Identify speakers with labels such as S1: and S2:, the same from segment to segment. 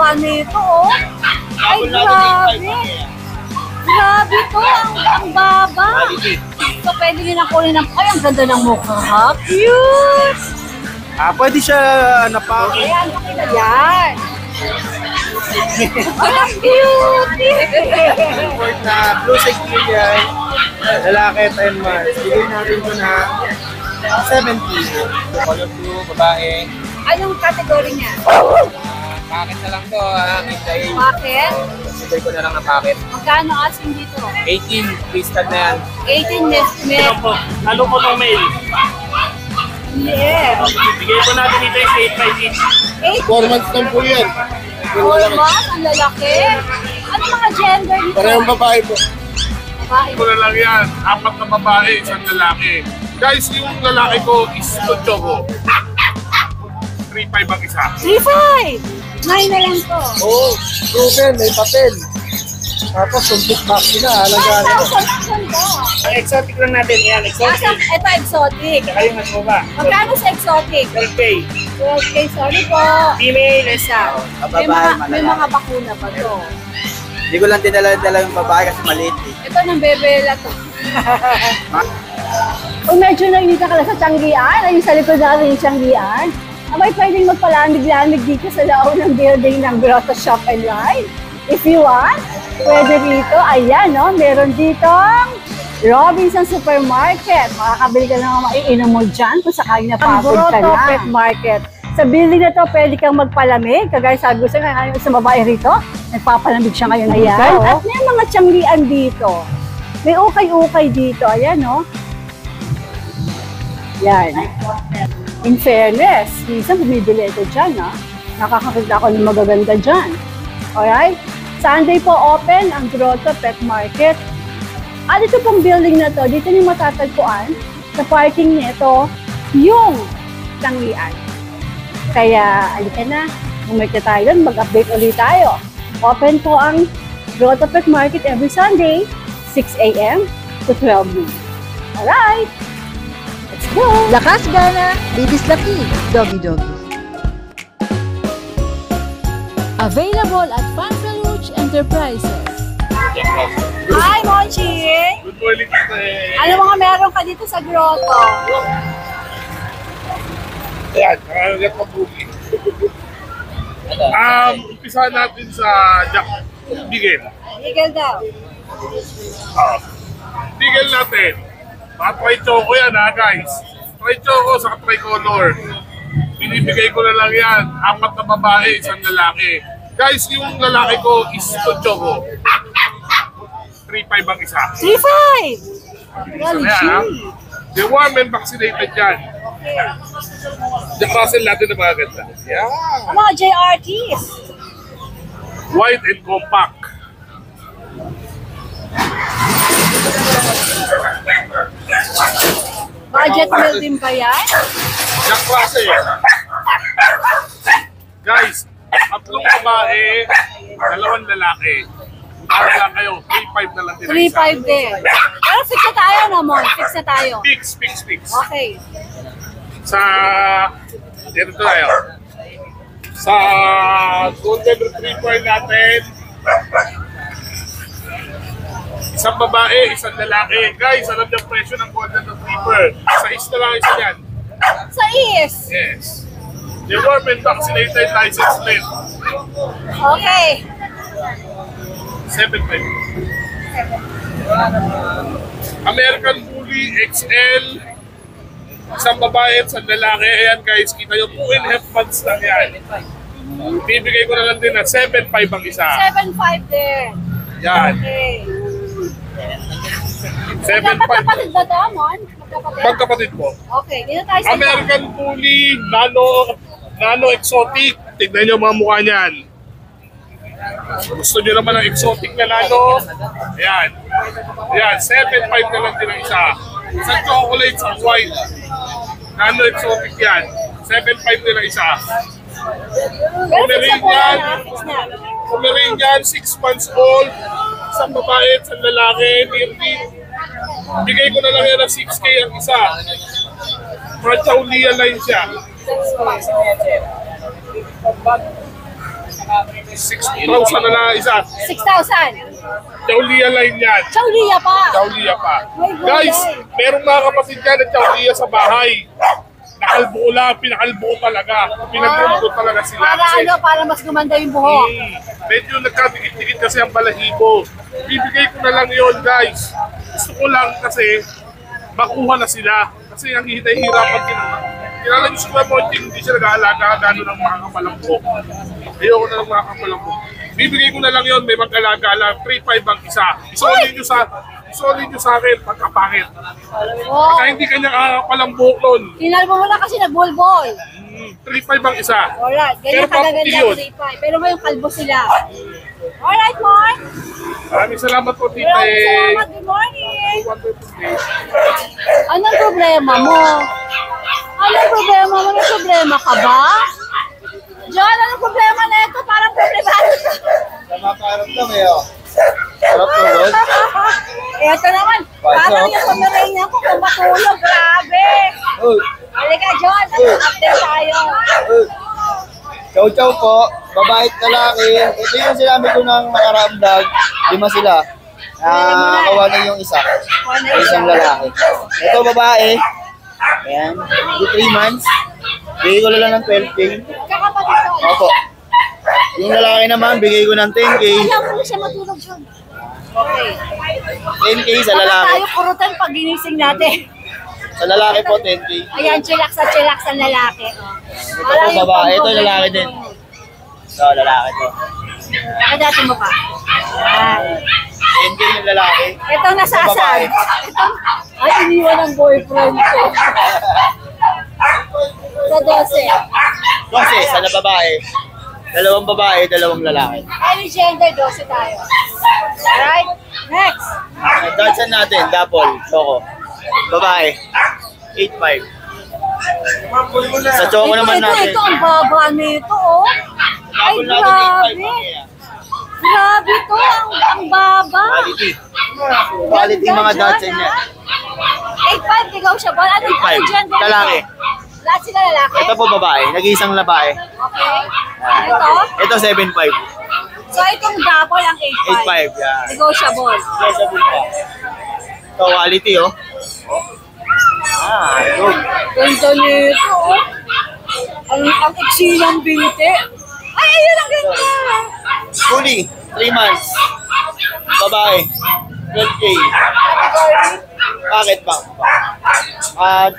S1: haba nito, oh. Ay, grabe. Grabe to, ang baba. So, pwede nyo na kunin ng, ay, ang ganda ng mukha, ha? Cute!
S2: Pwede siya napaki.
S1: Ayan, pakita yan. Ang cute!
S2: Import na blue Siberian, lalaki 10 months. Bigay natin ito na 70. Color blue, babae.
S1: Anong category niya?
S2: Packet na lang to, hintayin.
S1: Packet?
S2: Sabay ko na lang na packet.
S1: Magkano asking dito?
S2: 18, crystal na yan.
S1: 18 net.
S3: Ano po ng mail?
S1: Yeah.
S3: Bigay po natin dito yung 8 each.
S2: 4 months lang po yan.
S1: 4 months? Ang lalaki. Ano mga gender dito?
S2: Parehong babae po.
S1: Babae.
S4: Ito na lang yan. 4 na babae, 1 lalaki. Guys, yung lalaki ko is Choco. 3.5 ang isa.
S1: 3.5! 9 na lang to.
S2: Oo, proven, may papel. Tapos, complete box na, halagaan na.
S1: 5,000 ang ganda.
S3: Ang exotic lang natin, yan, exotic.
S1: Ito exotic.
S3: Saka yung mas ba?
S1: Magkano sa exotic?
S3: 12K.
S1: 12K, sorry po.
S3: Female.
S1: Isa. May
S2: Babae,
S1: mga bakuna pa to.
S2: Hindi ko lang dinala yung babae kasi maliit eh.
S1: Ito ng bebela to. Kung medyo nainita ka na sa Tianggian, ayun sa likod natin yung Tianggian, abay pwedeng magpalamig-lamig dito sa loob ng building ng Grotto Shop and Ride. If you want, pwede rito. Ayan, no? Meron ditong Robinson Supermarket. Makakabili ka ng maiinom mo dyan kung sakali napagod ka na. Grotto Pet Market. Sa building na to, pwede kang magpalamig. Kagaya sabi ko sa babae rito, nagpapalamig siya ngayon. Ayan. At may mga Tianggian dito. May ukay-ukay dito. Ayan, no? Yan. In fairness, minsan bumibili ito dyan, ha? Nakakakita ako ng magaganda dyan. Alright? Sunday po open ang Grotto Pet Market. At ito pong building na to, dito niyo matatagpuan sa parking nito yung Tianggian. Kaya, alika na, bumalik na tayo doon, mag-update ulit tayo. Open po ang Grotto Pet Market every Sunday, 6 a.m. to 12 noon. Alright! Let's go!
S5: Lakas gana, Baby's Lucky, Doggy Doggy. Available at Fantaluch Enterprises.
S1: Hi, Monchi!
S4: Good morning,
S1: Ano mga meron ka dito sa grotto?
S4: Ayan, nakakagat pa bugi. Umpisa natin sa Jack Bigel.
S1: Eagle daw.
S4: Bigel natin. Mga tri-choco yan ha guys. Tri-choco sa tricolor. Binibigay ko na lang yan. 4 na babae, 1 lalaki. Guys, yung lalaki ko is Choco. 3.5 ang isa.
S1: 3.5!
S4: Isa na yan ha. The warm and vaccinated yan. The Russell natin na mga ganda. Yeah.
S1: Ang mga JRTs.
S4: Wide and compact.
S1: Budget meal din ba yan?
S4: Jack Russell. Guys, 3 babae, 2 lalaki. Para lang kayo, 3.5 na lang din.
S1: 3.5 din. Pero fix na tayo naman. Fix na tayo.
S4: Fix.
S1: Okay.
S4: Sa, dito tayo. Sa Golden Retriever natin, 1 babae, 1 lalaki. Guys, alam niyo ang presyo ng Golden Retriever. Sa na lang isa yan.
S1: Sa is.
S4: Yes. The warm and vaccinated license plate.
S1: Okay.
S4: 7.5. American Bully XL. 1 babae at 1 lalaki. Ayan guys, kita nyo, 2.5 months lang yan. Bibigay ko na lang din na 7.5 ang isa.
S1: 7.5 din.
S4: Yan.
S1: Okay.
S4: 7.5.
S1: Magkapatid ba ito, Mon? Magkapatid?
S4: Magkapatid po.
S1: Okay, dito tayo sa
S4: American Bully, Nano Exotic. Tignan nyo mga mukha niyan. Gusto nyo naman ng exotic na Nano? Ayan. Ayan, 7.5 na lang din ang isa. Sa chocolate, sa white. Nano Exotic yan. 7.5 din ang isa. Pomeranian, 6 months old. 1 babae at 1 lalaki. Bigay ko na lang yan ng 6K ang isa. Mga Chaulia line siya. 6,000 na lang isa.
S1: 6,000.
S4: Chaulia line yan.
S1: Chaulia pa.
S4: Chaulia pa.
S1: May gulay.
S4: Guys, merong mga kapatid dyan na Chaulia sa bahay. Nakalbuo lang, pinakalbuo talaga. Pinagluto talaga sila.
S1: Para mas gumanda yung buhok.
S4: Medyo nagkadikit-dikit kasi ang balahibo. Bibigay ko na lang yon guys. Gusto ko lang kasi makuha na sila. Kasi ang hihirapan kilala nyo si Kuya Monty, hindi siya nag-aalaga gano'n ng mga kamalambok. Ayoko na ng mga kamalambok. Bibigay ko na lang yon, may mag-alaga lang. 3,500 ang isa. Isolid nyo sa akin pagkapangit.
S1: Oh.
S4: Kaya hindi kanya palambok nun.
S1: Kinalbo mo na kasi nagbulbol.
S4: 3,500 ang isa.
S1: Alright,
S4: Pero
S1: ganyan kagaganda
S4: paputi yun.
S1: 3,500. Pero ngayon kalbo sila. Alright, Mark.
S4: Maraming salamat po, Tite.
S1: Maraming salamat. Good morning.
S4: Wonderful day.
S1: Anong problema mo? Anong problema mo? May problema ka ba? John, anong problema na ito? Parang problemado ka.
S2: Sama paramdam eh, oh. Sarap tulog.
S1: Ito naman, parang yung pamarayin ko kung matulog. Grabe.
S2: Uy,
S1: Halika, John. Update tayo.
S2: uy. Chow chow po, babae at lalaki. Ito yung sinabi ko ng nakaraang vlog. 5 sila. Kawa na yung isa. Isang lalaki. Ito babae. Ayan. 3 months. Bigay ko na lang ng 12K.
S1: Kakapatid ko.
S2: Opo. Yung lalaki naman, bigay ko ng 10K.
S1: Ayaw mo na siya matulog, John. Okay.
S2: 10K sa
S1: Baka
S2: lalaki.
S1: tayo kurutan pag ginising natin.
S2: Sa lalaki po, 10K.
S1: Ayan, chillax ang lalaki. Oh.
S2: Ito po babae. Ito lalaki din. Ito, lalaki to.
S1: Nakadati mo pa. Ayan.
S2: 10K yung lalaki.
S1: Ito nasasad.
S2: Babae.
S1: Ito, ay iniwan ng boyfriend ko. Sa 12.
S2: Kasi sa babae. 2 babae, 2 lalaki.
S1: Any gender, 12 tayo. Alright? Next.
S2: Dodson natin, Dapol, Choco. Babae, 8'5". Sa Choco naman natin.
S1: Ito, ang baba nito, oh. Ay,
S2: Dapol natin, 8'5".
S1: grabe. Grabe to, ang baba.
S2: Quality. Quality mga Dodson niya.
S1: 8'5", ligaw siya ba? Ano
S2: 8'5",
S1: gender?
S2: lalaki.
S1: Lahat sila lalaki?
S2: Ito po babae, nag-iisang babae.
S1: Okay. Ito?
S2: Ito 7'5".
S1: So, itong double ang 8'5".
S2: 8'5", yan.
S1: Negotiable.
S2: Negotiable pa. Ito, quality oh. Good.
S1: Ganda nito, oh. Ang iksi ng binti. Ay, ayun ang ganda.
S2: Fully, 3 months. Babae, 12K. Bakit ba?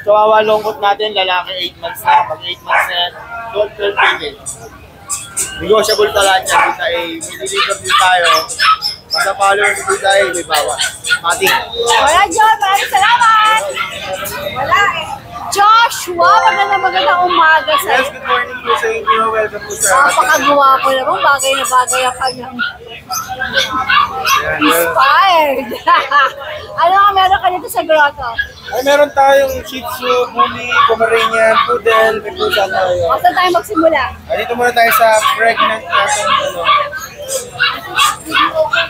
S2: Kawawa lungkot natin, lalaki 8 months na. Pag 8 months na yan, 12K din. Negotiable pa lang yan. Dito ay may din tayo. Basta followers dito tayo, may bawas. Mating.
S1: Wala, John. Maraming salamat. Wala eh. Joshua, magandang umaga sa
S2: Yes, good morning po sa inyo. Welcome po sa
S1: napakagwapo naman. Bagay na bagay ang kanyang inspired. Ano nga meron ka dito sa grotto?
S2: Ay, meron tayong Shih Tzu, Bully, Pomeranian, Poodle, may pusa tayo.
S1: Saan tayo magsimula?
S2: Dito muna tayo sa pregnant natin.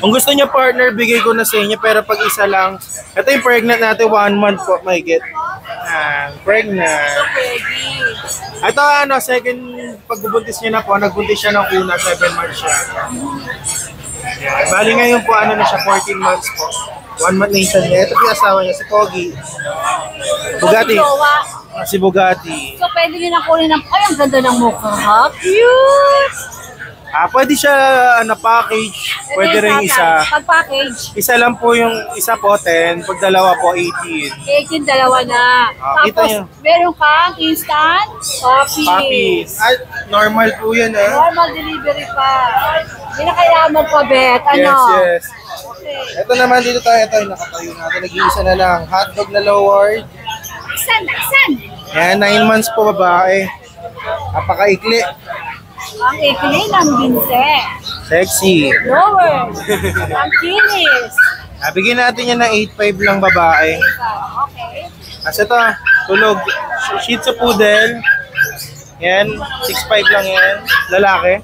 S2: Kung gusto niya partner, bigay ko na sa inyo. Pero pag isa lang, ito yung pregnant natin, 1 month po, may get. Pregnant. Ito second pagbubuntis niya na po, nagbuntis siya ng una, 7 months siya. Yan. Bali ngayon po, na siya, 14 months po. 1 month na isa niya. Ito po yung asawa niya, si Pogi. Bugatti. Si Bugatti.
S1: So, pwede nyo na kunin ng... Ay, ang ganda ng mukha, ha? Cute!
S2: Pwede siya package, pwede rin isa.
S1: Pag-package.
S2: Isa lang po yung isa po 10, pag dalawa po 18.
S1: 18, dalawa na.
S2: Kita
S1: Tapos,
S2: nyo.
S1: meron kang instant coffee.
S2: Copies. Normal po yan
S1: Normal delivery pa. Hindi na kailangan magpabet. Ano?
S2: Yes.
S1: Okay.
S2: Ito naman dito tayo, ito yung nakatayo natin. Nag-iisa na lang. Hotdog na lowered.
S1: Saan?
S2: Yan, 9 months po babae. Napakaikli.
S1: Ang ikli ng binse.
S2: Sexy.
S1: Lower. Ang kinis.
S2: Bigyan natin yan ng 8.5 lang babae.
S1: Okay.
S2: Kasi ito, tulog. Shih Tzu Poodle. Yan, 6.5 lang yan. Lalaki.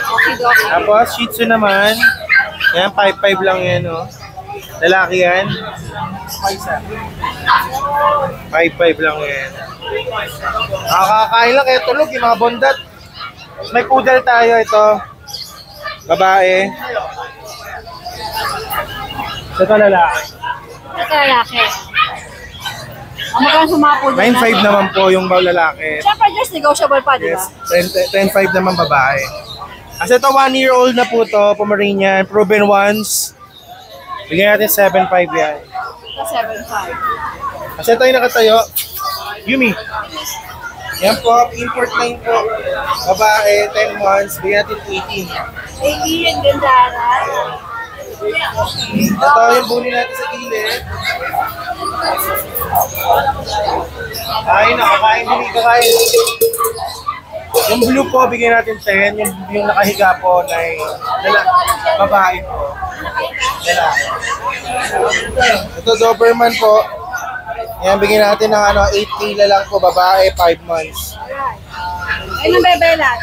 S1: Okay.
S2: Tapos Shih Tzu naman. Yan, 5.5 lang yan, oh. Lalaki yan. 5.5 lang yan. Nakakain lang, kaya tulog yung mga bondat. May poodle tayo ito. Babae. Ito lalaki.
S1: Ito lalaki. Ang magkano sumapod
S2: 9.5 naman po yung lalaki.
S1: Siyempre, just negotiable pa, di ba?
S2: Yes, 10.5 naman babae. Kasi ito 1-year-old na po to, Pomeranian, proven once. Bigyan natin 7.5 yan.
S1: Ito 7.5.
S2: Kasi ito yung nakatayo. Yumi. Yan po, import line po. Babae, 10 months, bigyan natin 18.
S1: 80 yung gandara.
S2: Ito yung bully natin sa gilid. Kain na, kakain din, kakain. Yung blue po, bigyan natin 10. Yung nakahiga po na babae po. Lalaki. Ito, Doberman po. Yan, bigyan natin ng 8K na lang po, babae, 5 months.
S1: Ayun ang bebelat.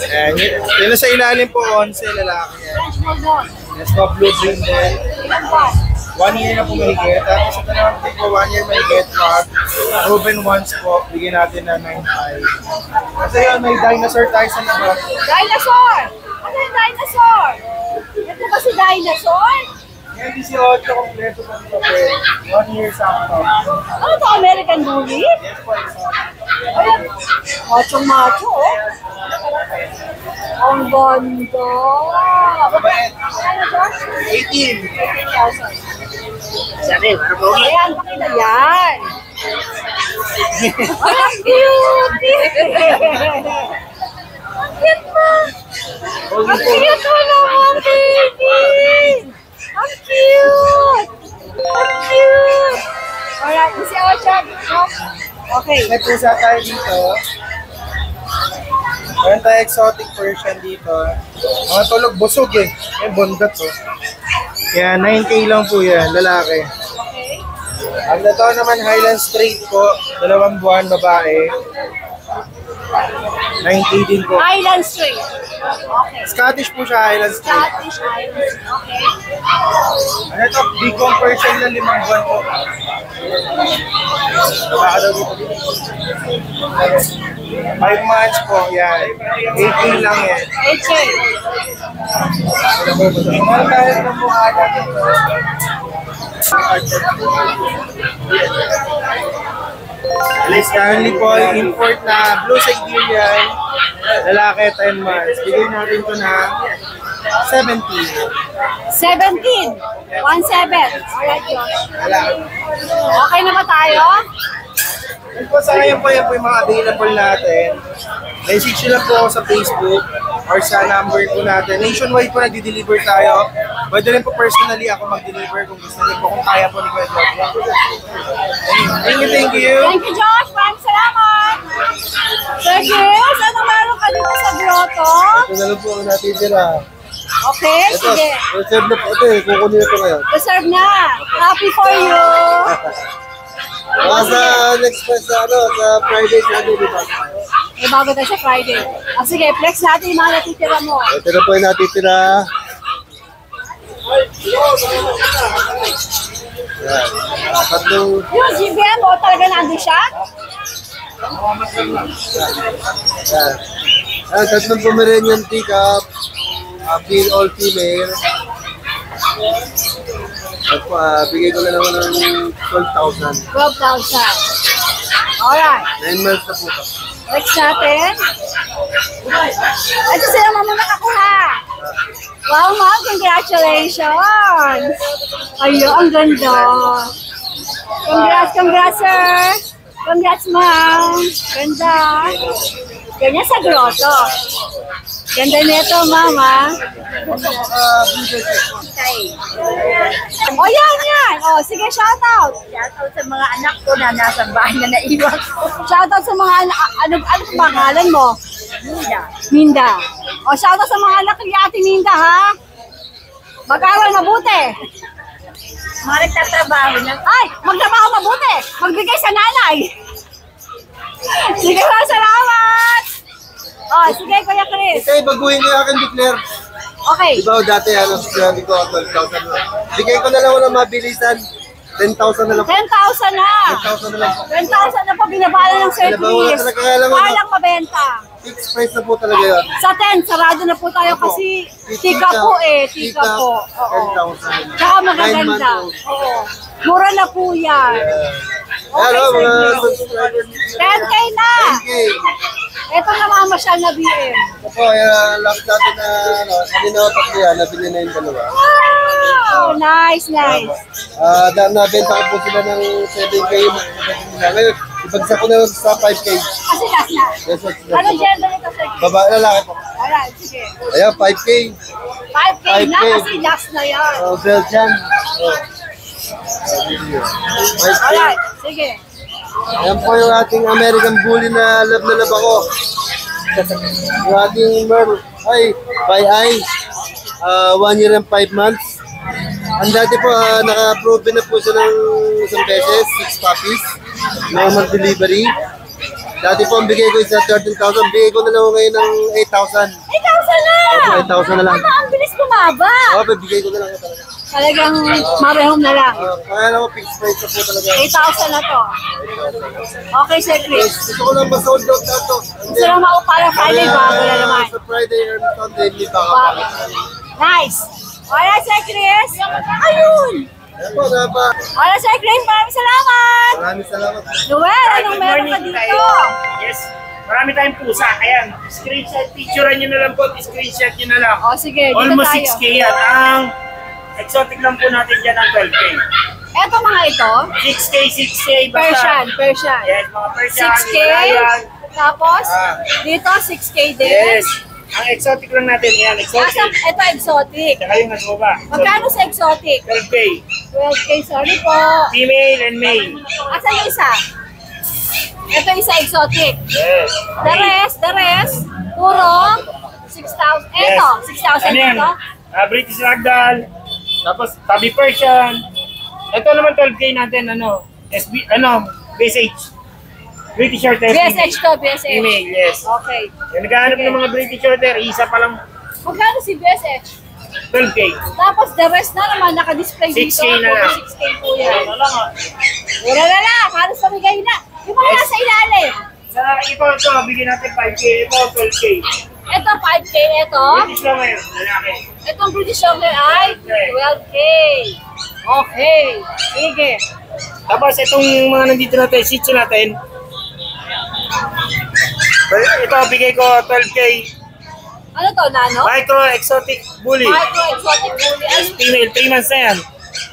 S2: Ayan, yun sa ilalim po, 11 lalaki yan.
S1: French Bulldog.
S2: Yes po, blue green din.
S1: Ilan po?
S2: 1 year na po mahigit. Tapos ito naman po, 1 year mahigit. Proven once po, bigyan natin na 9.5. Kasi yun, may dinosaur tayo sa labas.
S1: Dinosaur! Ano yung dinosaur? Ito ba si dinosaur?
S2: Yan, 18 kompleto po dito. 1 year sakto.
S1: Ano ito? American Bully?
S2: Yes po, isa.
S1: Ayan. Macho-macho, oh. Ang ganda.
S2: Mabait.
S1: Ano, Josh?
S2: 18.
S1: 18,000.
S3: Sabi, ano po?
S1: Ayan, pakita yan. Ay, ang cute! Ang cute mo! Ang cute mo naman, baby! Ang cute! Ang cute! Alright, si Ocha. Okay.
S2: May pusa tayo dito. Meron tayo exotic Persian dito. Mga tulog, busog eh. May bondat oh. Kaya 9K lang po yan, lalaki.
S1: Okay.
S2: Ang ito naman Highland Straight po, 2 buwan, babae. 9K din po.
S1: Highland Straight. Okay.
S2: Scottish po siya, Highland Straight.
S1: Scottish Islands. Okay.
S2: Ano ito? Big Persian na 5 buwan po. Baka daw dito. 5 months po, yan. 8K lang yan.
S1: HK.
S2: Meron tayo ng mukha natin. Alice Stanley po, import na Blue Siberian, lalaki 10 months. Bigyan natin ito na 17.
S1: 17. 1-7. Alright, Josh.
S2: Lalaki.
S1: Okay na ba tayo?
S2: Yan po, sa ngayon po, yan po yung mga available natin. Message nyo lang po ako sa Facebook or sa number po natin. Nationwide po nag-deliver tayo. Pwede rin po personally ako mag-deliver kung gusto niyo po, kung kaya po ni Kuya Josh. Thank you, thank you.
S1: Thank you, Josh. Maraming salamat. Sir Chris, ano meron ka dito sa grotto?
S2: Ito na lang po ang natitira.
S1: Okay, sige.
S2: Reserve na po ito eh. Kukunin ito ngayon.
S1: Reserve na. Happy for you.
S2: Sa next month sa Friday, Saturday, di ba?
S1: May bago tayo sa Friday. Sige, flex natin yung mga natitira mo.
S2: Ito na po yung natitira. Yan. Tatlong
S1: Yung GBM mo, talaga nandun siya?
S2: yan. Tatlong Pomeranian teacup. All female. At bigay ko na naman ng 12,000.
S1: 12,000. Alright.
S2: 9 months na po ito.
S1: Next natin. Ito sila mama nakakuha. Wow, ma'am. Congratulations. Ayun, ang ganda. Congrats, sir. Congrats, ma'am. Ganda. Ganyan sa grotto. Ganda nito, mama. Oh, yan. Oh, sige, shoutout.
S6: Shoutout sa mga anak ko na nasa bahay na naiwan ko.
S1: Shoutout sa mga anak. Ano pangalan mo?
S6: Minda.
S1: Minda. O, shoutout sa mga anak ni Ate Minda, ha? Mag-aral mabuti.
S6: Mga nagtatrabaho na.
S1: Ay, magtrabaho mabuti. Magbigay sa nanay. Sige, salamat. O, sige, Kuya Chris.
S2: Okay, baguhin ko yung akin declare.
S1: Okay.
S2: Diba dati sinabi ko 12,000 na. Bigay ko na lang ng mabilisan.
S7: 10,000 na lang po.
S1: 10,000 na.
S7: 10,000 na lang po.
S1: 10,000 na po binabala ng Sir
S7: Binabawa
S1: Chris.
S7: talaga, kaya lang,
S1: Para lang mabenta.
S7: Fixed price na po talaga yun.
S1: Sa 10, sarado na po tayo kasi tika po eh. Tika po. Oo.
S7: 10,000.
S1: Tsaka magaganda. Oo. Mura na po yan.
S7: Hello,
S1: Okay,
S7: mga
S1: Sir Chris.
S7: subscribers.
S1: 10K na.
S7: 10K.
S1: Ito na mamasyal na BM.
S7: Opo, lang natin na, kanina ko tatlo yan, nabili na yung dalawa.
S1: Wow! Nice, nice.
S7: Nabenta ko po sila ng 7K. Ngayon, ibagsak ko na sa 5K.
S1: Kasi last na.
S7: Yes, what's
S1: Ano gender nito, Sir Chris?
S7: Babae, lalaki po.
S1: Alright, sige.
S7: Ayan, 5K.
S1: 5K na
S7: 5K.
S1: kasi last na yan.
S7: Belgian. 5K.
S1: Alright, sige.
S7: Ayan po yung ating American Bully na love ako. Yung ating Merl. Ay, by eye. 1 year and 5 months. Ang dati po, naka-approve na po siya ng isang beses, 6 puppies. Normal delivery. Dati po, ang bigay ko isa 13,000. Bigay ko na lang ngayon ng 8,000.
S1: 8,000 na!
S7: Opo, 8,000 na lang.
S1: Ano, ang bilis bumaba.
S7: Opo, bigay ko na lang talaga.
S1: Talagang marehong na lang.
S7: Kaya lang po, fixed price na po talaga.
S1: 8,000 na to. Okay, Sir Chris.
S7: Gusto ko lang ma-sold out na ito.
S1: Gusto lang maupala Friday, bago na naman.
S7: Sa Friday and Sunday, may baka
S1: Bago. Nice. Alright, Sir Chris. Ayun!
S7: Ayan po, na ba?
S1: Alright, Sir Chris. Maraming salamat.
S7: Maraming salamat.
S1: Noel, anong meron ka dito?
S3: Yes. Marami tayong pusa. Ayan. Screenshot. Picturean nyo na lang po. Screenshot nyo na lang.
S1: O, sige, dito
S3: Almost
S1: tayo.
S3: 6K yan. Ang exotic lang po natin dyan ang 12K.
S1: Eto mga ito,
S3: 6K, 6K. Basta.
S1: Persian, Persian.
S3: Yes, mga Persian.
S1: 6K.
S3: Himalayan.
S1: Tapos, dito 6K din.
S3: Yes. Ang exotic lang natin. Yan, exotic.
S1: Ito exotic.
S3: Tsaka yung nasa baba.
S1: Magkano sa exotic?
S3: 12K.
S1: 12K, sorry po.
S3: Female and male.
S1: Asan yung isa? Ito isa exotic.
S3: Yes.
S1: The rest, puro 6,000. Ito, 6,000
S3: Ano yan?
S1: ito.
S3: British Ragdoll. Tapos Tabby Persian. Ito naman 12K natin, BSH. British Shorthair.
S1: BSH to, BSH.
S3: Female, yes.
S1: Okay.
S3: Yung naghahanap ng mga British Shorthair, isa pa lang
S1: Magkano si BSH?
S3: 12K.
S1: Tapos the rest na naman naka-display dito.
S3: 6K na lang.
S1: 6K po yan. Mura na lang. Halos pamigay na. Yung mga nasa ilalim.
S3: Sa ito, bigyan natin 5K. Ito, 12K.
S1: Ito 5K, ito.
S3: British lang ngayon, lalaki.
S1: Itong British Shorthair ay 12K. Okay. Sige.
S3: Tapos itong mga nandito natin, sitio natin. Ito, bigay ko 12K.
S1: Ano to, Nano?
S3: Micro Exotic Bully.
S1: Micro exotic bully. Ay,
S3: Female, 3 months na yan.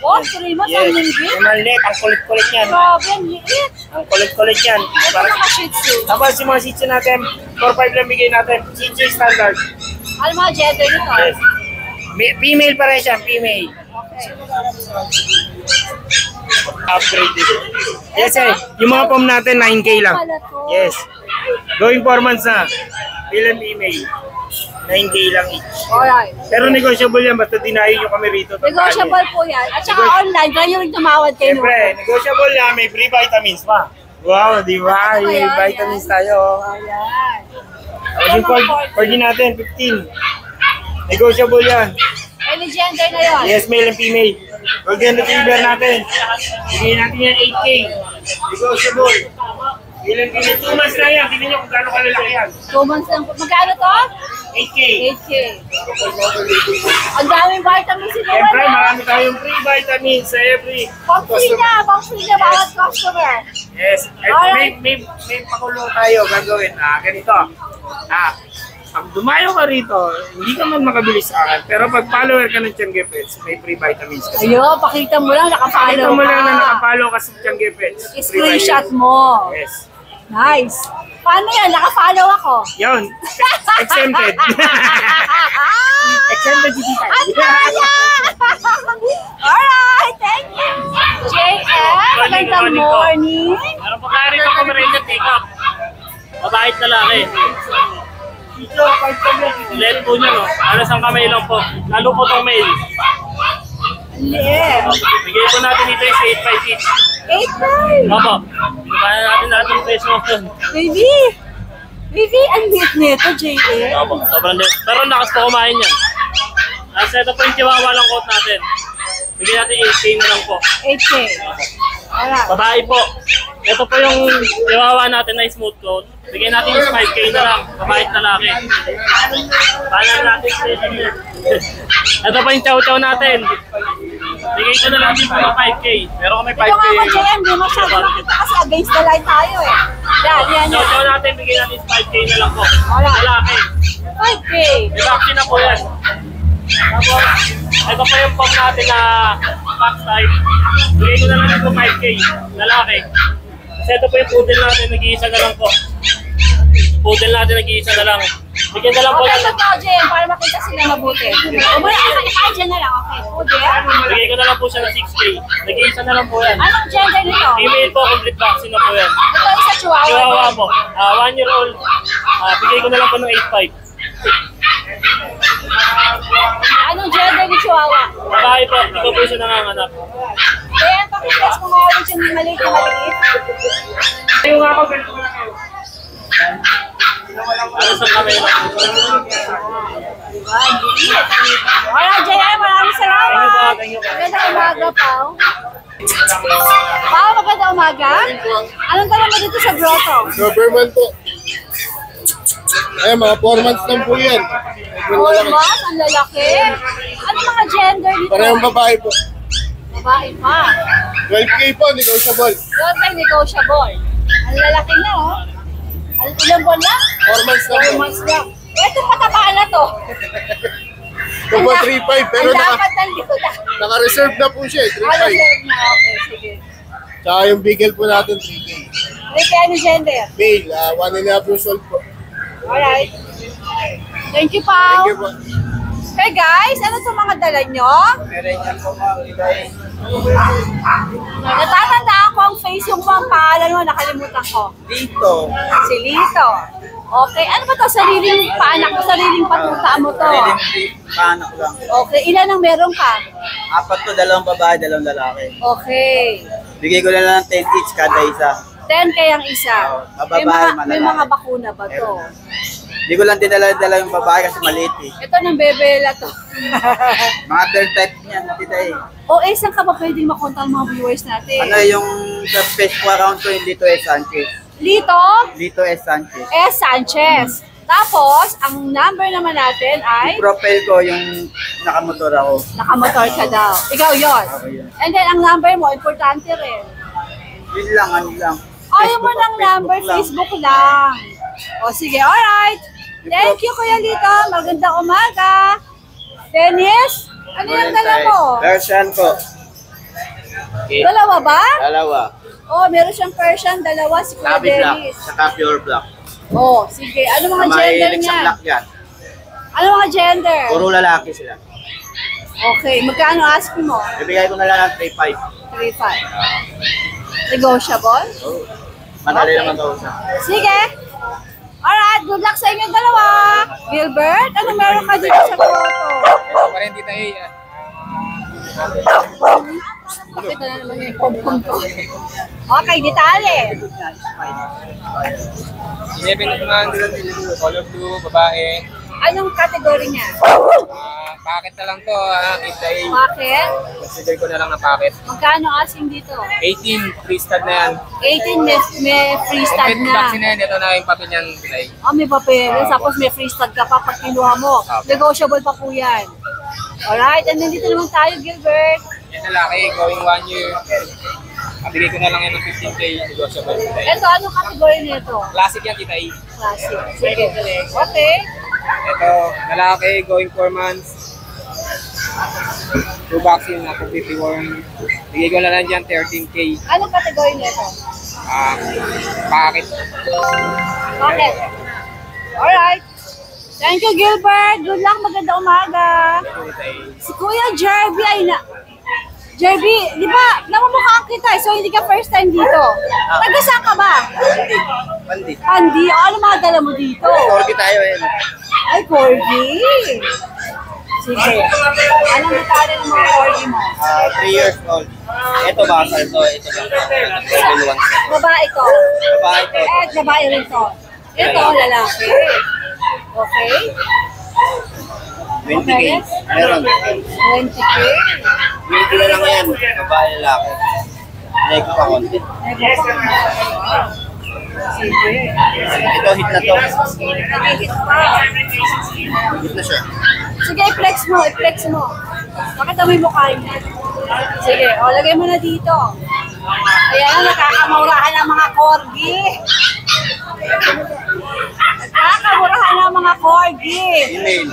S1: oh, 3 months ang linggit.
S3: Yung malit, ang kulit-kulit yan.
S1: Grabe, ang liit.
S3: Ang kulit-kulit yan.
S1: Ito mga Shih Tzu.
S3: Tapos yung mga sitio natin, 4-5 lang bigay natin. Sitio standard.
S1: Ano mga gender nito?
S3: Yes. Female pa rin siya, female.
S1: Okay.
S3: Upgraded. Yes, eh. Yung mga pom natin, 9K lang. Yes. Going 4 months na. Male and female. 9K lang each.
S1: Alright.
S3: Pero negotiable yan, basta dinayo nyo kami rito.
S1: Negotiable po yan. At saka online, kaya yung tumawad kayo.
S3: Siyempre, negotiable yan, may free vitamins pa. Wow, di ba?
S1: Ano ba
S3: May
S1: yan?
S3: vitamins tayo.
S1: Ayan.
S3: Yung corgi natin, 15. Negotiable yan.
S1: Any gender na yun?
S3: Yes, male and female. Golden Retriever natin. Bigyan natin yan 8K. Negotiable. Male and female. 2 months na yan. Tingnan nyo kung gaano kalalaki yan.
S1: 2 months lang po. Magkano to?
S3: 8K.
S1: 8K. Ang daming vitamins sila.
S3: Siyempre, marami tayong free vitamins sa every
S1: Pang free na bawat customer.
S3: Yes. At may pakulo tayo gagawin. Ganito. Pag dumayo ka rito, hindi ka man makabili sa akin. Pero pag follower ka ng Tiangge Pets, may free vitamins ka.
S1: Ayun, pakita mo lang, nakapalo
S3: Pakita mo lang na nakapalo ka sa Tiangge Pets. Free
S1: Screenshot
S3: vitamins.
S1: mo.
S3: Yes.
S1: Nice. Paano yan? Nakafollow ako.
S3: Yun. Exempted. Exempted si Tita.
S1: Ang daya! Alright, thank you. JM, magandang morning.
S3: Meron pa kaya rin ako marin na take up. Mabait na laki. Let po niya, no? Alas ang kamay lang po. Lalo po itong mail.
S1: Liit.
S3: Bigay po natin ito yung 8.5 each.
S1: 8.5.
S3: Opo. Bigyan natin lahat ng presyo mo.
S1: Baby, ang liit nito, JM.
S3: Opo, sobrang liit. Pero lakas po kumain yan. Nasa ito po yung chihuahua lang coat natin.
S8: Bigyan natin 8K na lang po.
S1: 8K. Alright.
S8: Babae po. Ito po yung chihuahua natin na smooth coat. Bigyan natin yung 5K na lang. Babae at lalaki. Bahala natin. Ito po yung chow-chow natin. Bigay ko na lang din po ng 5K. Pero kung may 5K.
S6: Ito nga ko, JM, di masyado makita kasi against the light tayo eh. Yan.
S8: Chow-chow natin, bigyan natin 5K na lang po. Lalaki.
S6: 5K.
S8: May vaccine na po yan. Tapos, ito po yung pong natin na box type. Bigay ko na lang ito 5K. Lalaki. Kasi ito po yung poodle natin, nag-iisa na lang po. Poodle natin, nag-iisa na lang. Bigyan na lang po
S6: Okay,
S8: lang.
S6: ito, JM, para makita sila mabuti. Umula, dyan na lang, okay. Pwede.
S8: Bigay ko na lang po siya ng 6K. Nag-iisa na lang po yan.
S6: Anong gender nito?
S8: Female po, complete vaccine na po yan.
S6: Ito isa chihuahua.
S8: Chihuahua po. 1 year old. Bigay ko na lang po ng 8.5.
S6: Anong gender ni chihuahua?
S8: Babae po, hindi ko po siya nanganganak.
S6: JM, pakipress mo nga ulit yung maliit na maliit.
S8: Ayaw nga ako, ganito lang kayo. Ano sa camera?
S6: Alright, JM, maraming salamat. Magandang umaga, Pao. Pao, magandang umaga. Anong tanong mo dito sa grotto?
S7: Doberman po. Eh, mga 4 months lang po yan.
S6: 4 months, ang lalaki. Ano mga gender dito?
S7: Parehong babae po.
S6: Babae pa.
S7: 12K po, negotiable.
S6: Yun ay negotiable. Ang lalaki na, oh. Ilang buwan lang?
S7: 4 months lang
S6: 4
S7: po.
S6: months lang. Ito patabaan na to.
S7: Ito po 3.5, pero
S6: ang dapat ng likod ah.
S7: naka-reserve na po siya, 3.5.
S6: Reserve na, okay, sige.
S7: Tsaka yung bigel po natin, 3K.
S6: Ricky, ano gender?
S7: Male, 1.5 years old po.
S6: Alright. Thank you, Pao.
S7: Thank you po.
S6: Hey guys, ano itong mga dala nyo? Natatandaan ko ang face yung mga pangalan mo, nakalimutan ko.
S9: Dito.
S6: Si Lito. Okay, ano ba to? Sariling paanak mo, sariling patuta mo to.
S9: Paano ko lang.
S6: Okay, ilan ang meron ka?
S9: 4 to, 2 babae, 2 lalaki.
S6: Okay.
S9: Bigay ko na lang 10 each kada isa.
S6: 10 kayang isa.
S9: Mababae,
S6: may
S9: malalaki.
S6: mga bakuna ba to?
S9: Hindi ko lang dinala-dala yung babae kasi maliit eh.
S6: Ito ng bebela to.
S9: Mga third type niyan, tita eh.
S6: O saan ka ba pwedeng makontak mga viewers natin?
S9: Ano yung sa Facebook account ko yung Lito S. Sanchez.
S6: Lito?
S9: Lito S. Sanchez.
S6: S. Sanchez. Tapos, ang number naman natin ay
S9: Yung profile ko yung nakamotor ako.
S6: nakamotor ka daw. Ikaw yon.
S9: Ako yun.
S6: And then, ang number mo, importante rin.
S9: Yun lang, ano lang.
S6: Ayaw mo ng number, Facebook lang. O sige, alright. Thank you, Kuya Lito. Magandang umaga. Dennis, ano yung dala mo?
S9: Persian ko.
S6: Dalawa ba?
S9: Dalawa.
S6: Oh, meron siyang Persian, dalawa si Kuya
S9: Navy black.
S6: Dennis.
S9: Saka pure black.
S6: Oh, sige. Ano mga gender
S9: Mahilig sa
S6: niya?
S9: black yan.
S6: Ano mga gender?
S9: Puro lalaki sila.
S6: Okay, magkano ask mo?
S9: Ibigay ko na lang ng 3.5.
S6: 3.5. Negotiable?
S9: Madali
S6: Okay.
S9: naman daw siya.
S6: Sige. Alright, good luck sa inyo dalawa. Gilbert, ano meron ka dito sa grotto? Pakita na naman yung pom-pom ko. Okay, detale.
S10: Color blue, babae.
S6: Anong category niya?
S10: Packet na lang to, kita
S6: Bakit?
S10: consider ko na lang na packet.
S6: Magkano asking dito?
S10: 18, free stud na yan.
S6: 18 may free stud
S10: Complete
S6: na.
S10: vaccine na yan, ito na yung papel niyan. Pilay.
S6: May papeles, tapos may free stud ka pa pag kinuha mo. Negotiable pa po yan. Alright, and then dito naman tayo, Gilbert.
S10: Yan lalaki, going 1 year. Bigay ko na lang yan ng 15K, negotiable.
S6: Ito, anong category nito?
S10: Classic yan, kita
S6: Classic. Sige. Okay.
S10: Ito, lalaki, going 4 months. 2 vaccine na completely warm. Bigay ko na lang dyan 13K.
S6: Anong category nito?
S10: Packet.
S6: Bakit? Alright. Thank you, Gilbert. Good luck. Maganda umaga. Si Kuya Jerby ay na... Jerby, di ba, namamukhaan kita so hindi ka first time dito. Taga-saan ka ba?
S9: Pandi.
S6: Pandi. Ano mga dala mo dito?
S9: Corgi tayo eh.
S6: Ay, Corgi. Sige. Anong detalye ng mga Corgi mo?
S9: 3 years old. Ito basal to. Ito basal.
S6: Babae to.
S9: Babae to.
S6: Babae rin to. Ito, lalaki. Okay.
S9: 20K. Meron.
S6: 20K.
S9: Bigay ko na lang yan. Babae lalaki. Nego pa konti. Ito, hit na to.
S6: Hit pa.
S9: Hit na siya.
S6: Sige, i-flex mo, i-flex mo. Pakita mo yung mukha niya. Sige, o, lagay mo na dito. Ayan, nakakamuurahan ng mga corgi. Nakakamuurahan ng mga corgi.
S9: Email.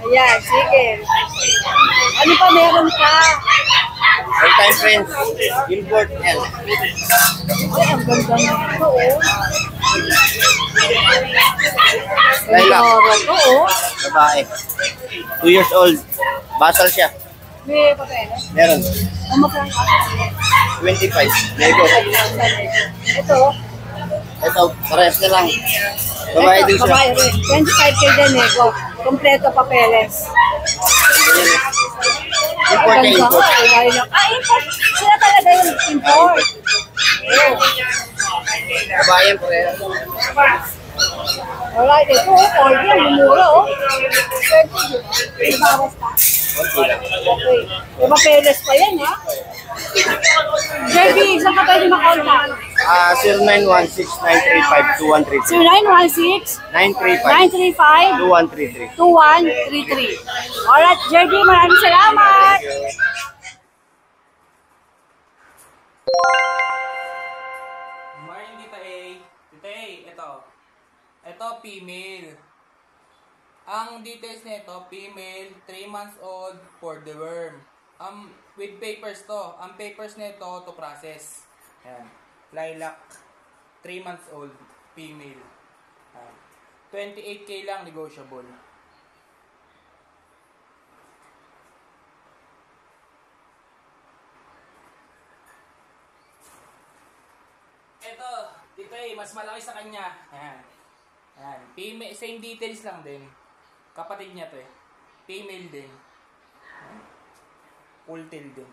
S6: Ayan, sige. Ano pa meron ka?
S9: All-time friends. Gilbert L.
S6: Ay, ang ganda na ito, oh.
S9: Lilac.
S6: Ito, oh.
S9: Babae. 2 years old. Basal siya.
S6: May papeles?
S9: Meron.
S6: Ang magkano ka?
S9: 25. Nego.
S6: Ito.
S9: Ito, parehas na lang. Babae din siya.
S6: Babae rin. 25K din, nego. Kompleto papeles.
S9: Import na import.
S6: Import. Sila talaga yung import.
S9: Babae yan, parehas.
S6: Alright, ito, corgi, ang mumura, oh. May bawas ka?
S9: Okay.
S6: May papeles pa yan, ha? Jerby, saan ka pwede makontak?
S9: 0916-935-2133.
S6: 0916-935-2133.
S9: 935-2133.
S6: Alright, Jerby, maraming salamat!
S10: Morning, Tita A. Tita A, ito. Ito, female. Ang details nito, female, 3 months old, for the worm. With papers to. Ang papers nito to process. Ayan. Lilac, 3 months old, female. 28K lang, negotiable. Ito, dito mas malaki sa kanya. Ayan. Ayan. Female, same details lang din. Kapatid niya to eh. Female din. Ayan. Full tail din.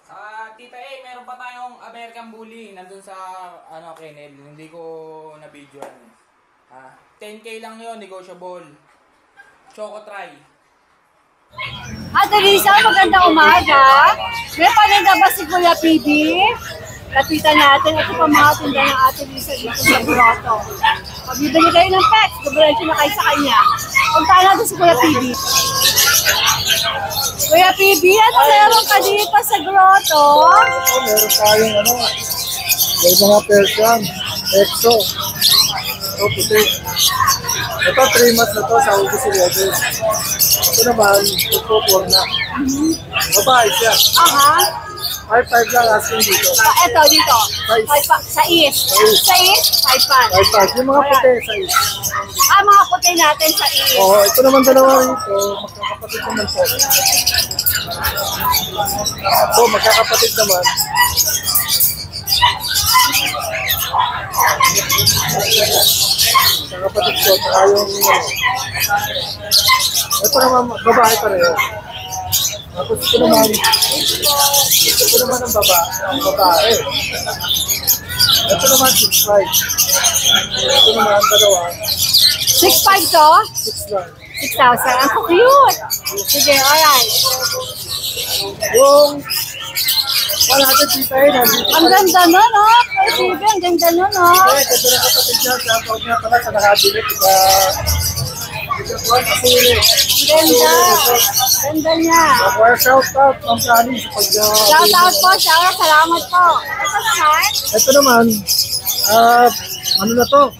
S10: Sa Tita A, meron pa tayong American Bully. Nandun sa kennel. Hindi ko na-videoan. 10K lang yun, negotiable. Choco Try.
S6: Ate Lisa, magandang umaga. May paninda ba si Kuya PB? Lapitan natin. Ito pa mga tinda ng Ate Lisa dito sa Grotto. Pag bibili kayo ng pets, dubulan na kayo sa kanya. Punta natin si Kuya PB. Kuya PB, ano meron ka dito sa Grotto?
S7: Meron tayong may mga Persian, Exo. Ito, puti. Ito, 3 months na to sa August 11. Ito naman, ito, 4 na. Babae siya.
S6: Aha.
S7: 5'5 lang asking dito.
S6: Ito, dito. Sa east. Sa east, 5'5.
S7: 5'5. Yung mga puti sa east.
S6: Mga puti natin sa east.
S7: Oo, ito naman dalawa rito. Magkakapatid naman po. Ito, magkakapatid naman. Magkakapatid ko. Saka yung ito naman, babae pa rin. Tapos ito naman ang babae. Ito naman 6'5". Ito naman dalawa.
S6: 6'5 to?
S7: 6 lang.
S6: 6,000. Ang cute! Sige, alright.
S7: Yung wala natin dito nandito.
S6: Ang ganda nun, no? Ang ganda nun, no?
S7: Okay, ganda na kapatid niya. Sa ako niya pala sa nakabilit. Ang
S6: ganda. Ganda niya.
S7: Shout out ang planning sa pag...
S6: Shout out po, salamat po. Ito naman?
S7: Ito naman, ano na to?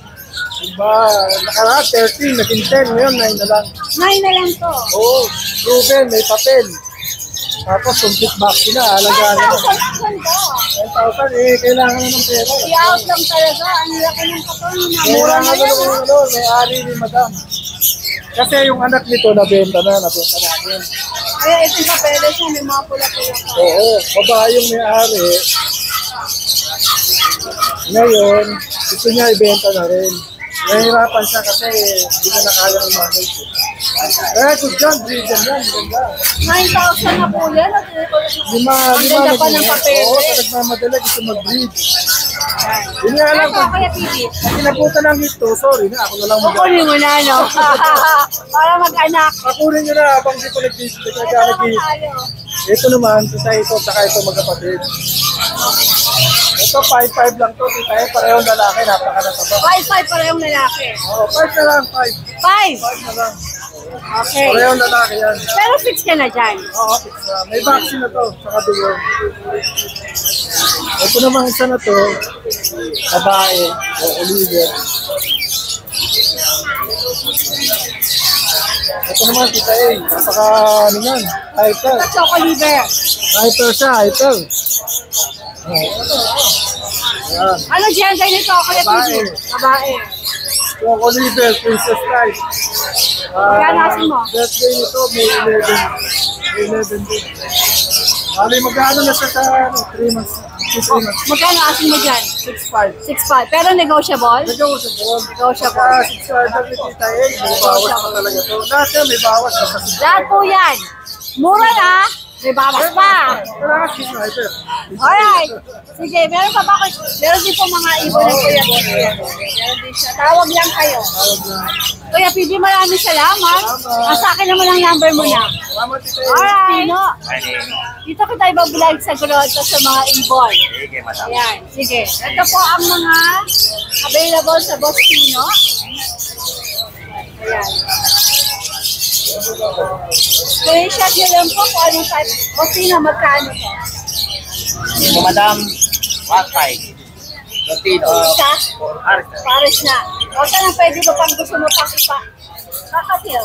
S7: Diba, nakaraan 13, naging 10, ngayon 9 na lang.
S6: 9 na lang to?
S7: Oo, proven, may papel. Tapos complete vaccine na, alagaan na. 10,000, kailangan na ng pera.
S6: I-out lang talaga, ang laki ng katon. Mura na yan,
S7: may-ari ni madam. Kasi yung anak nito, nabenta namin.
S6: Kaya itong papeles niya, may mga pula-pula pa.
S7: Oo, babae yung may-ari. Ngayon, gusto niya ibenta na rin. Nahihirapan siya kasi hindi na kayang i-manage. Kaya good job, breeding yan, maganda.
S6: 9,000 na po yan.
S7: Ang
S6: ganda pa ng papeles.
S7: Oo, nagmamadali gusto mag-breed.
S2: Yun nga lang.
S6: Ito, Kuya Pibi.
S2: Kinabutan ng hito, sorry na, ako na lang
S6: Kukunin mo na, no? Para mag-anak.
S2: Pakunin nyo na habang di ko nag-display.
S6: Ito naman tayo.
S2: Ito naman, tita ito, saka ito magkapatid. Ito, 5'5 lang to, tita ito, parehong lalaki, napakalataba.
S6: 5'5 parehong lalaki.
S2: Oo, 5 na lang, 5.
S6: 5?
S2: 5 na lang.
S6: Okay.
S2: Parehong lalaki yan.
S6: Pero fix ka na dyan.
S2: Oo, fix na. May vaccine na to, saka deworm. Ito naman isa na to, babae, o Oliver. Ito naman, tita A, napaka, ano yan, hyper.
S6: Ito, Choco Liver.
S2: Hyper siya, hyper. Ayan.
S6: Ano gender nito, Kuya Pibi? Babae.
S2: Choco Liver, Princess Type.
S6: Magkano asin mo?
S2: Birthday nito, May 11. May 11 din. Bali, magkano na siya sa 3 months. 3 months.
S6: Magkano asin mo dyan?
S2: 6'5".
S6: 6'5. Pero negotiable?
S2: Negotiable.
S6: Negotiable.
S2: 6'5 lang ni Tita A. May bawas pa talaga to. Lahat yan, may bawas.
S6: Lahat po yan. Mura na. May bawas pa.
S2: Kailangan 6'5".
S6: Alright. Sige, meron pa ba? Meron din po mga ibon ng Kuya Pibi. Meron din siya. Tawag lang kayo. Kuya Pibi, maraming salamat. Sa akin naman ang number mo na.
S2: Salamat, Tita A.
S6: Alright. Pino, dito kita ibablog sa grotto sa mga ibon.
S9: Sige, madam.
S6: Ayan, sige. Ito po ang mga available sa Boss Pino. Ayan. Screenshot nyo lang po kung anong type. Boss Pino, magkano to?
S9: Ito, madam. 1.5. Lotito.
S6: Isa?
S9: Aris.
S6: Pares na. O saan ang pwede mo pang gusto mo pang ipa? Kakatil.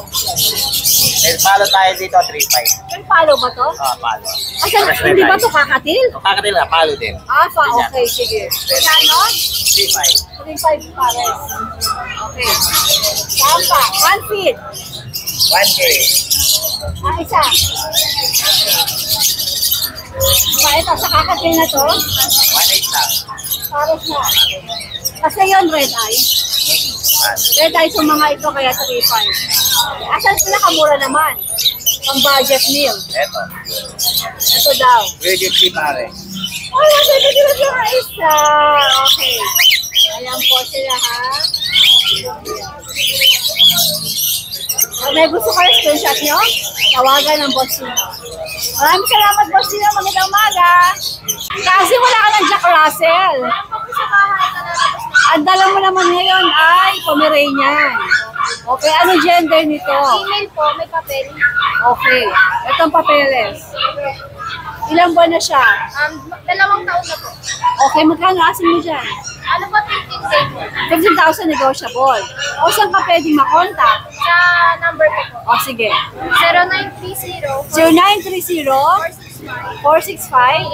S9: May palo tayo dito, 3.5.
S6: Yung palo ba to?
S9: Palo.
S6: Asan, hindi ba to kakatil?
S9: Kakatil na, palo din.
S6: Okay, sige. Magkano?
S9: 3.5.
S6: 3.5 pares. Okay. Saan pa? 1 feet.
S9: 1K.
S6: Isa. Ito, sa kakatil na to,
S9: 1.8 lang.
S6: pares na. Kasi yun, red eye. Red eye sa mga ito, kaya 3.5. Asan pinakamura naman? Pang budget meal.
S9: Ito.
S6: Ito daw.
S9: Ready pare.
S6: Oh, nasa ito sila sa isa. Okay. Ayan po sila, ha? Kung may gusto kayo screenshot nyo, tawagan ng Boss Pino. Maraming salamat, Boss Pino. Magandang umaga. Kasi wala ka ng Jack Russell. Ang dala mo naman ngayon ay Pomeranian. Okay, ano gender nito?
S11: Female po, may papel.
S6: Okay, itong papeles. Ilang buwan na siya?
S11: 2 taon na po.
S6: Okay, magkano asin mo dyan?
S11: Ano po, 15K po?
S6: 15,000 negotiable. O saan ka pwedeng makontak?
S11: Sa number ko po.
S6: O sige.
S11: 0930
S6: 0930 465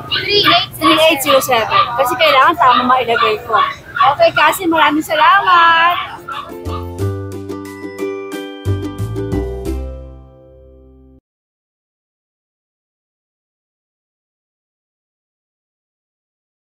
S11: 3807.
S6: 3807. Kasi kailangan tama mailagay ko. Okay, kasi maraming salamat.